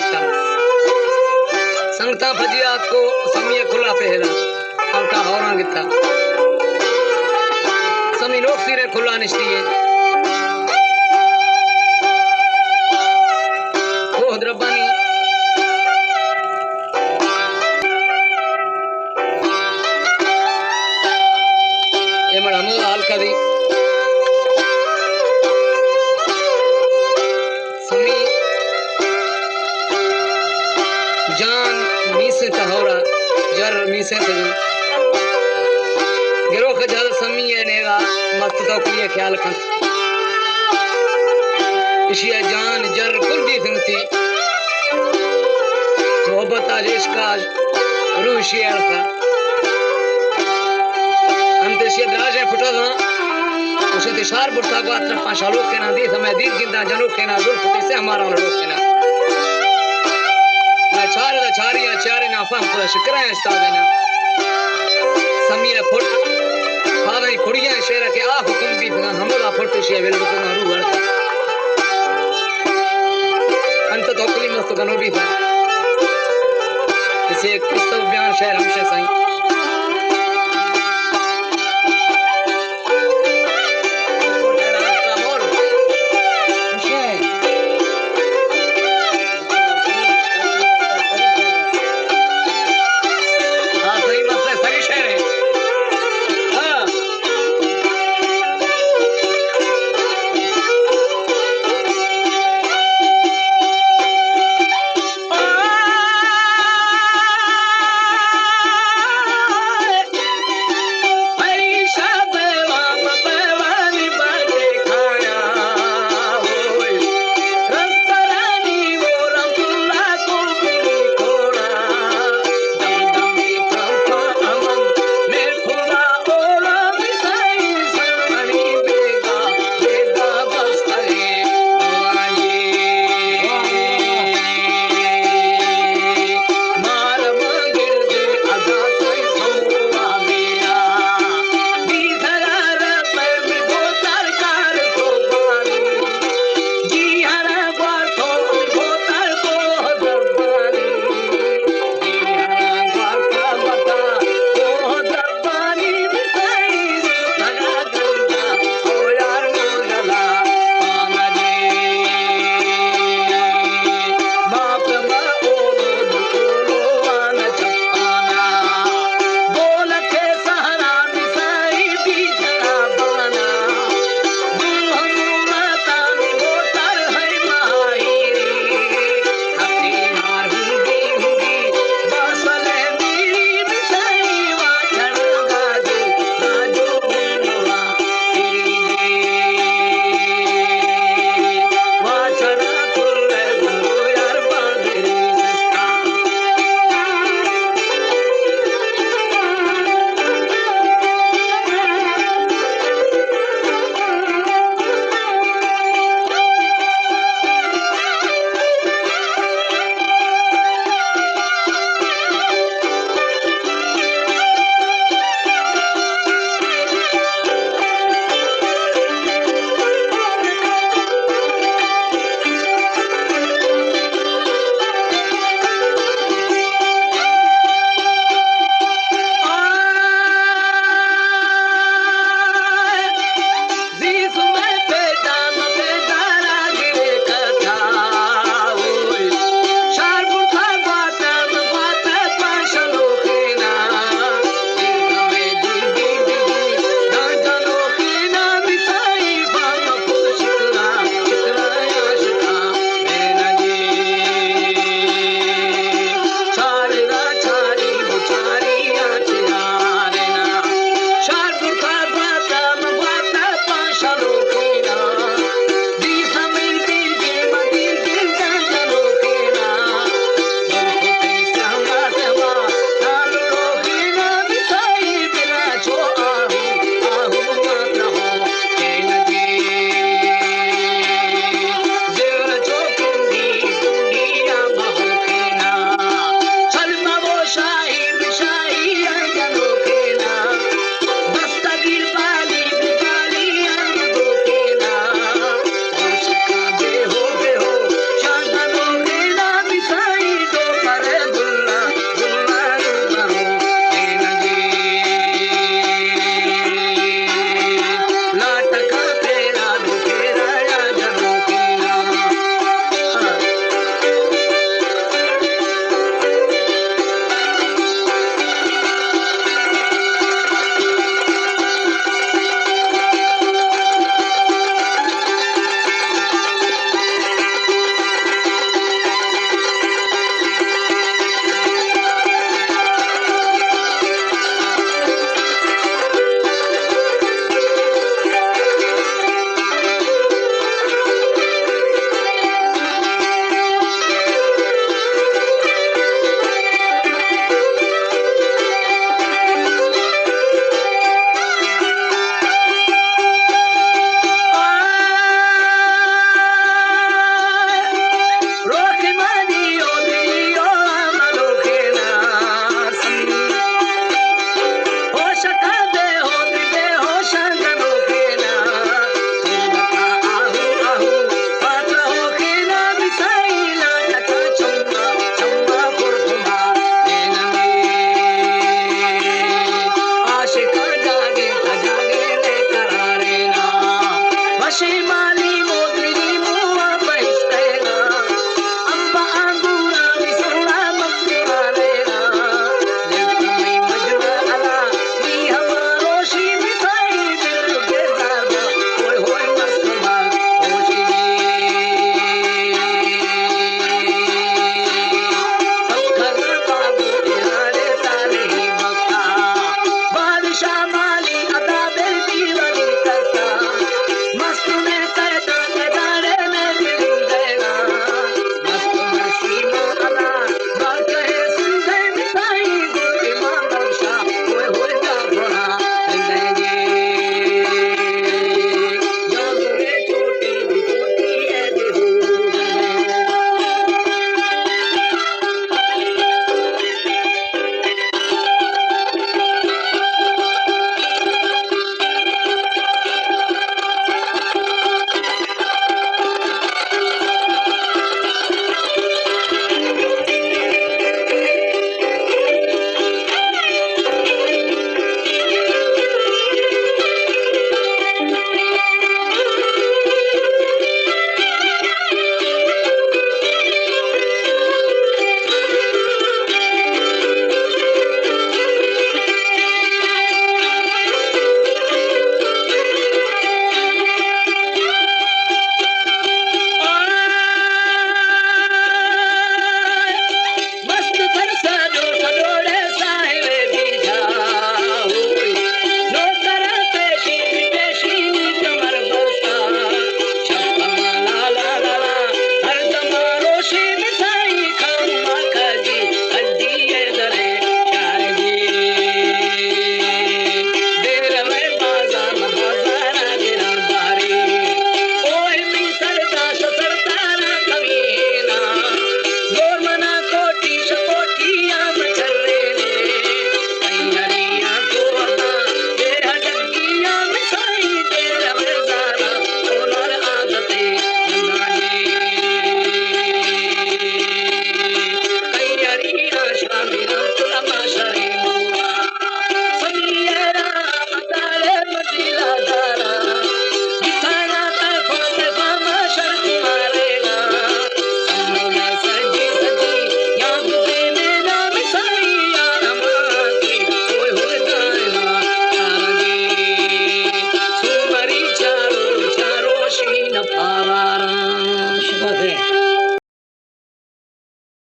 लगता संगता भजिया को समीय खुला पहला अंका होरा गिता समी लोग सिरे खुला निश्चिए वो द्रबानी ये मड़ा मुँह हाल करी समी जान मीसे तहोरा जर मीसे तजन गिरो खजल समी है नेगा मस्त तो कुलिए ख्याल खन इशिया जान जर कुल दी थी मोहब्बत आजेश का रूह शेयर था अंत से दराज है फुटा था उसे दिशार बुढ़ता को अत्र पांचालो के ना दी समय दीद गिंदा जनों के ना दुल फुटे से हमारा लड़ो के ना मैं चार दा चारियां चारे ना फम पूरा शिकरा है स्तावे ना समीर फुट फादरी कुड़ियां शेरा के आ हुक्म भी था हमला फुट से वेल को ना रू वर्ता अंत तो कुली मस्त गनो भी था इसे किस्तो बयान शहर हमसे सही